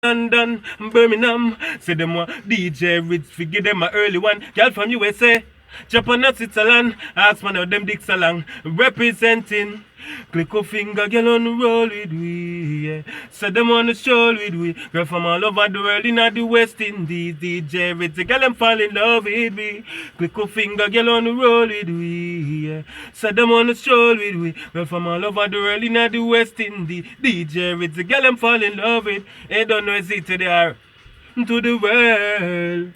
London, Birmingham, say them want DJ Rich, forgive them a early one. Girl from USA, Japan and Switzerland, ask one of them dicks along, representing. Click a finger, girl on the roll with we, yeah. Say them on the stroll with we. Girl from all over the world, in the West Indies, DJ Rich, girl them fall in love with me. Click a finger, girl on the roll with we, yeah. Say them on the stroll with we. Girl from all over the world, in the West Indies, DJ Rich, girl them fall in love with. Hey, don't know it's it to the world.